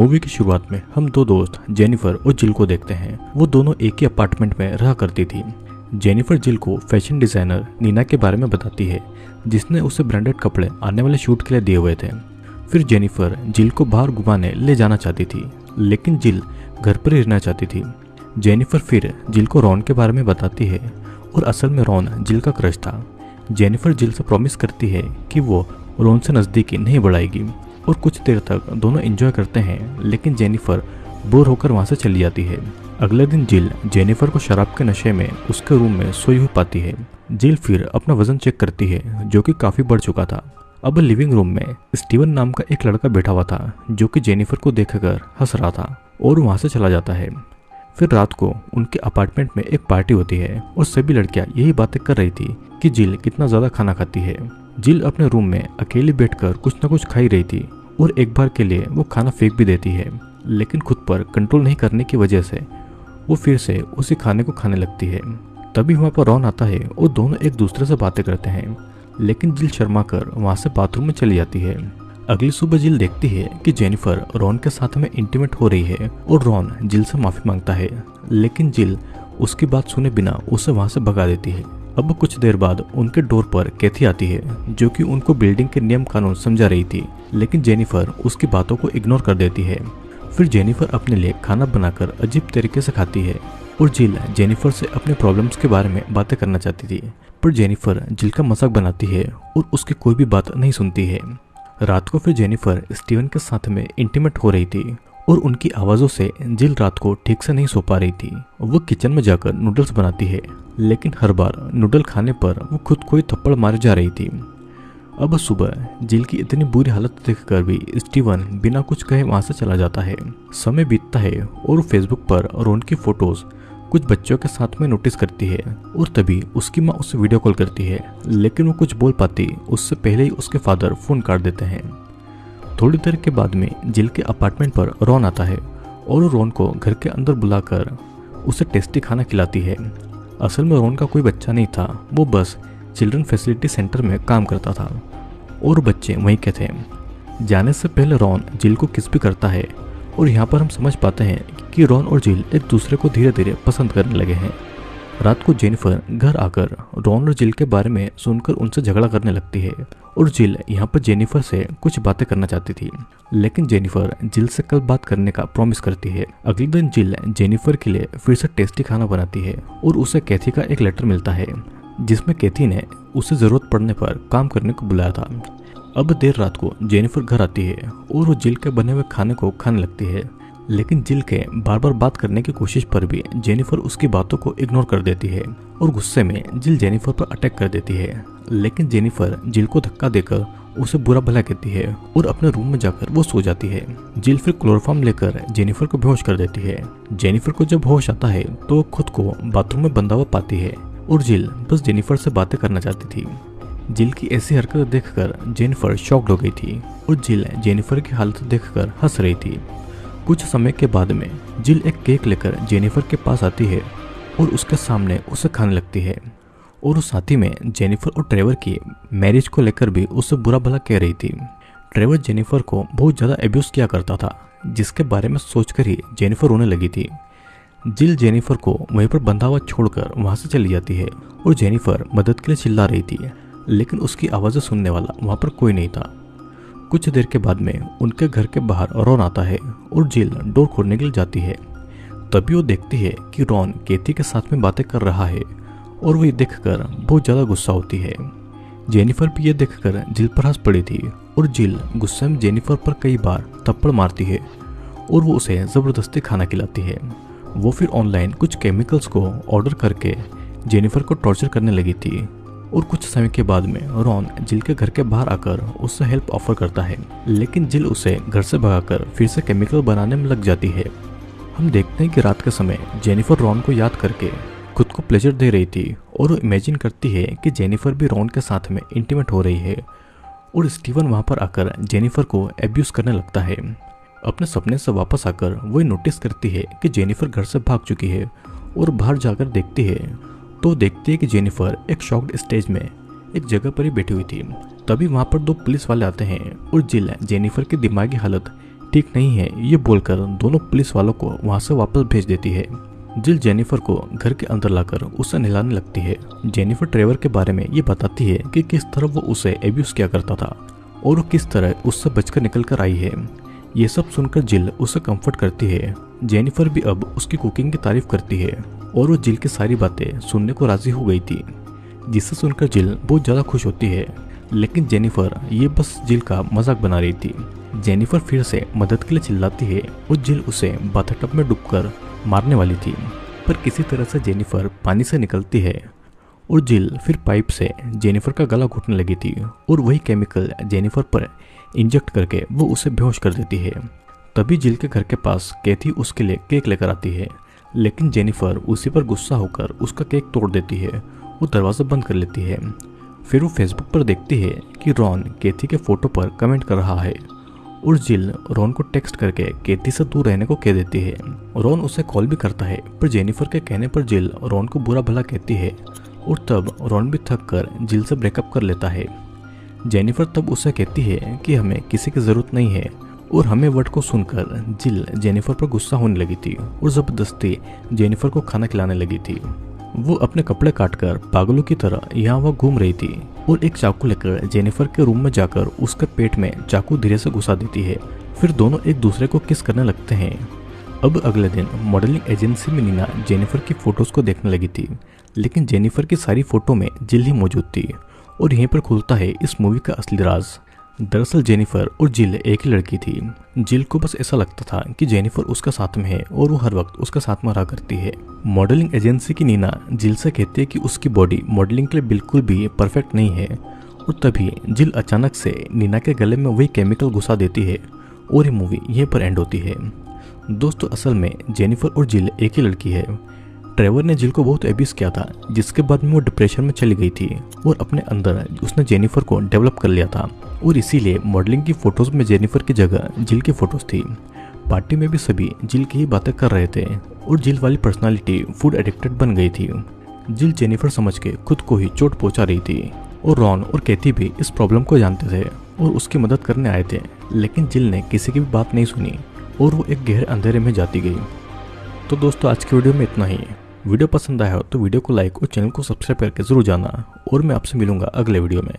Movie की शुरुआत में हम दो दोस्त जेनिफर और जिल को देखते हैं। वो दोनों एक ही अपार्टमेंट में रहा करती थी। जेनिफर जिल को फैशन डिजाइनर नीना के बारे में बताती है, जिसने उसे ब्रांडेड कपड़े आने वाले शूट के लिए दिए हुए थे। फिर जेनिफर जिल को बाहर घुमाने ले जाना चाहती थी, लेकिन जिल घर पर ही रहना चाहती थी। जेनिफर फिर जिल को रॉन के बारे में बताती है और असल में रॉन जिल का क्रश था। जेनिफर जिल से प्रॉमिस करती है कि वो रॉन से नज़दीकी नहीं बढ़ाएगी और कुछ देर तक दोनों एंजॉय करते हैं, लेकिन जेनिफर बोर होकर वहां से चली जाती है। अगले दिन जिल जेनिफर को शराब के नशे में उसके रूम में सोई हुई पाती है। जिल फिर अपना वजन चेक करती है, जो कि काफी बढ़ चुका था। अब लिविंग रूम में स्टीवन नाम का एक लड़का बैठा हुआ था, जो कि जेनिफर को देखकर हंस रहा था और वहां से चला जाता है। फिर रात को उनके अपार्टमेंट में एक पार्टी होती है और सभी लड़कियां यही बातें कर रही थी कि जिल कितना ज्यादा खाना खाती है। जिल अपने रूम में अकेली बैठकर कुछ न कुछ खा ही रही थी और एक बार के लिए वो खाना फेंक भी देती है, लेकिन खुद पर कंट्रोल नहीं करने की वजह से वो फिर से उसी खाने को खाने लगती है। तभी वहाँ पर रॉन आता है और दोनों एक दूसरे से बातें करते हैं, लेकिन जिल शर्मा कर वहाँ से बाथरूम में चली जाती है। अगली सुबह जिल देखती है कि जेनिफर रॉन के साथ में इंटीमेट हो रही है और रॉन जिल से माफी मांगता है, लेकिन जिल उसकी बात सुने बिना उसे वहाँ से भगा देती है। अब कुछ देर बाद उनके डोर पर कैथी आती है, जो कि उनको बिल्डिंग के नियम कानून समझा रही थी, लेकिन जेनिफर उसकी बातों को इग्नोर कर देती है। फिर जेनिफर अपने लिए खाना बनाकर अजीब तरीके से खाती है और जिल जेनिफर से अपने प्रॉब्लम्स के बारे में बातें करना चाहती थी, पर जेनिफर जिल का मजाक बनाती है और उसकी कोई भी बात नहीं सुनती है। रात को फिर जेनिफर स्टीवन के साथ में इंटीमेट हो रही थी और उनकी आवाज़ों से जिल रात को ठीक से नहीं सो पा रही थी। वो किचन में जाकर नूडल्स बनाती है, लेकिन हर बार नूडल खाने पर वो खुद को ही थप्पड़ मारे जा रही थी। अब सुबह जिल की इतनी बुरी हालत देखकर भी स्टीवन बिना कुछ कहे वहां से चला जाता है। समय बीतता है और फेसबुक पर रॉन की फोटोज कुछ बच्चों के साथ में नोटिस करती है और तभी उसकी माँ उससे वीडियो कॉल करती है, लेकिन वो कुछ बोल पाती उससे पहले ही उसके फादर फोन काट देते हैं। थोड़ी देर के बाद में जिल के अपार्टमेंट पर रॉन आता है और रॉन को घर के अंदर बुलाकर उसे टेस्टी खाना खिलाती है। असल में रॉन का कोई बच्चा नहीं था, वो बस चिल्ड्रन फैसिलिटी सेंटर में काम करता था और बच्चे वहीं के थे। जाने से पहले रॉन जिल को किस भी करता है और यहाँ पर हम समझ पाते हैं कि रॉन और जिल एक दूसरे को धीरे धीरे पसंद करने लगे हैं। रात को जेनिफर घर आकर रॉन और जिल के बारे में सुनकर उनसे झगड़ा करने लगती है और जिल यहाँ पर जेनिफर से कुछ बातें करना चाहती थी, लेकिन जेनिफर जिल से कल बात करने का प्रॉमिस करती है। अगले दिन जिल जेनिफर के लिए फिर से टेस्टी खाना बनाती है और उसे कैथी का एक लेटर मिलता है, जिसमें कैथी ने उसे जरूरत पड़ने पर काम करने को बुलाया था। अब देर रात को जेनिफर घर आती है और वो जिल के बने हुए खाने को खाने लगती है, लेकिन जिल के बार बार बात करने की कोशिश पर भी जेनिफर उसकी बातों को इग्नोर कर देती है और गुस्से में जिल जेनिफर पर अटैक कर देती है। लेकिन जेनिफर जिल को धक्का देकर उसे बुरा भला कहती है और अपने रूम में जाकर वो सो जाती है। जिल फिर क्लोरोफॉर्म लेकर जेनिफर को बेहोश कर देती है। जेनिफर को जब होश आता है तो वो खुद को बाथरूम में बंधा हुआ पाती है और जिल बस जेनिफर से बातें करना चाहती थी। जिल की ऐसी हरकत देखकर जेनिफर शॉक्ड हो गई थी और जिल जेनिफर की हालत देखकर हंस रही थी। कुछ समय के बाद में जिल एक केक लेकर जेनिफर के पास आती है और उसके सामने उसे खाने लगती है और उस साथी में जेनिफर और ट्रेवर की मैरिज को लेकर भी उससे बुरा भला कह रही थी। ट्रेवर जेनिफर को बहुत ज़्यादा अब्यूज किया करता था, जिसके बारे में सोचकर ही जेनिफर रोने लगी थी। जिल जेनिफर को वहीं पर बंधा हुआ छोड़कर वहां से चली जाती है और जेनिफर मदद के लिए चिल्ला रही थी, लेकिन उसकी आवाज़ें सुनने वाला वहां पर कोई नहीं था। कुछ देर के बाद में उनके घर के बाहर रॉन आता है और जिल डोर खोलने के लिए जाती है। तभी वो देखती है कि रॉन कैथी के साथ में बातें कर रहा है और वो ये देखकर बहुत ज़्यादा गुस्सा होती है। जेनिफर भी ये देखकर जिल पर हंस पड़ी थी और जिल गुस्से में जेनिफर पर कई बार थप्पड़ मारती है और वो उसे ज़बरदस्ती खाना खिलाती है। वो फिर ऑनलाइन कुछ केमिकल्स को ऑर्डर करके जेनिफर को टॉर्चर करने लगी थी और कुछ समय के बाद में रॉन जिल के घर के बाहर आकर उससे हेल्प ऑफर करता है, लेकिन जिल उसे घर से भगाकर फिर से केमिकल बनाने में लग जाती है। हम देखते हैं कि रात के समय जेनिफर रॉन को याद करके खुद को प्लेजर दे रही थी और वो इमेजिन करती है कि जेनिफर भी रॉन के साथ में इंटीमेट हो रही है और स्टीवन वहाँ पर आकर जेनिफर को एब्यूज करने लगता है। अपने सपने से वापस आकर वो नोटिस करती है कि जेनिफर घर से भाग चुकी है और बाहर जाकर देखती है तो देखती है कि जेनिफर एक शॉक्ड स्टेज में एक जगह पर ही बैठी हुई थी। तभी वहां पर दो पुलिस वाले आते हैं और जिल जेनिफर की दिमागी हालत ठीक नहीं है ये बोलकर दोनों पुलिस वालों को वहां से वापस भेज देती है। जिल जेनिफर को घर के अंदर लाकर उसे नहलाने लगती है। जेनिफर ट्रेवर के बारे में ये बताती है कि किस तरह वो उसे एब्यूज किया करता था और वो किस तरह उससे बचकर निकल कर आई है। ये सब सुनकर जिल उसे कंफर्ट करती है। जेनिफर भी अब उसकी कुकिंग की तारीफ करती है और वो जिल की सारी बातें सुनने को राजी हो गई थी, जिसे सुनकर जिल बहुत ज़्यादा खुश होती है। लेकिन जेनिफर ये बस जिल का मजाक बना रही थी। जेनिफर फिर से मदद के लिए चिल्लाती है और जिल उसे बाथटब में डूबकर मारने वाली थी, पर किसी तरह से जेनिफर पानी से निकलती है और जिल फिर पाइप से जेनिफर का गला घुटने लगी थी और वही केमिकल जेनिफर पर इंजेक्ट करके वो उसे बेहोश कर देती है। तभी जिल के घर के पास कैथी उसके लिए केक लेकर आती है, लेकिन जेनिफर उसी पर गुस्सा होकर उसका केक तोड़ देती है और दरवाज़ा बंद कर लेती है। फिर वो फेसबुक पर देखती है कि रॉन कैथी के फोटो पर कमेंट कर रहा है और जिल रॉन को टेक्स्ट करके कैथी से दूर रहने को कह देती है। रॉन उसे कॉल भी करता है, पर जेनिफर के कहने पर जिल रॉन को बुरा भला कहती है और तब रॉन भी थक कर जिल से ब्रेकअप कर लेता है। जेनिफर तब उसे कहती है कि हमें किसी की ज़रूरत नहीं है और हमें वर्ड को सुनकर जिल जेनिफर पर गुस्सा होने लगी थी और ज़बरदस्ती जेनिफर को खाना खिलाने लगी थी। वो अपने कपड़े काटकर पागलों की तरह यहाँ वहाँ घूम रही थी और एक चाकू लेकर जेनिफर के रूम में जाकर उसके पेट में चाकू धीरे से घुसा देती है। फिर दोनों एक दूसरे को किस करने लगते हैं। अब अगले दिन मॉडलिंग एजेंसी में नीना जेनिफर की फोटोज़ को देखने लगी थी, लेकिन जेनिफर की सारी फोटो में जिल ही मौजूद थी और यहीं पर खुलता है इस मूवी का असली राज। दरअसल जेनिफर और जिल एक ही लड़की थी। जिल को बस ऐसा लगता था कि जेनिफर उसका साथ में है और वो हर वक्त उसका साथ में रहा करती है। मॉडलिंग एजेंसी की नीना जिल से कहती है कि उसकी बॉडी मॉडलिंग के लिए बिल्कुल भी परफेक्ट नहीं है और तभी जिल अचानक से नीना के गले में वही केमिकल घुसा देती है और ये मूवी यहीं पर एंड होती है। दोस्तों असल में जेनिफर और जिल एक ही लड़की है। ट्रेवर ने जिल को बहुत एब्यूज किया था, जिसके बाद में वो डिप्रेशन में चली गई थी और अपने अंदर उसने जेनिफर को डेवलप कर लिया था और इसीलिए मॉडलिंग की फोटोज में जेनिफर की जगह जिल की फोटोज थी। पार्टी में भी सभी जिल की ही बातें कर रहे थे और जिल वाली पर्सनालिटी फूड एडिक्टेड बन गई थी। जिल जेनिफर समझ के खुद को ही चोट पहुंचा रही थी और रॉन और कैथी भी इस प्रॉब्लम को जानते थे और उसकी मदद करने आए थे, लेकिन जिल ने किसी की भी बात नहीं सुनी और वो एक गहरे अंधेरे में जाती गई। तो दोस्तों आज की वीडियो में इतना ही। वीडियो पसंद आया हो तो वीडियो को लाइक और चैनल को सब्सक्राइब करके जरूर जाना और मैं आपसे मिलूंगा अगले वीडियो में।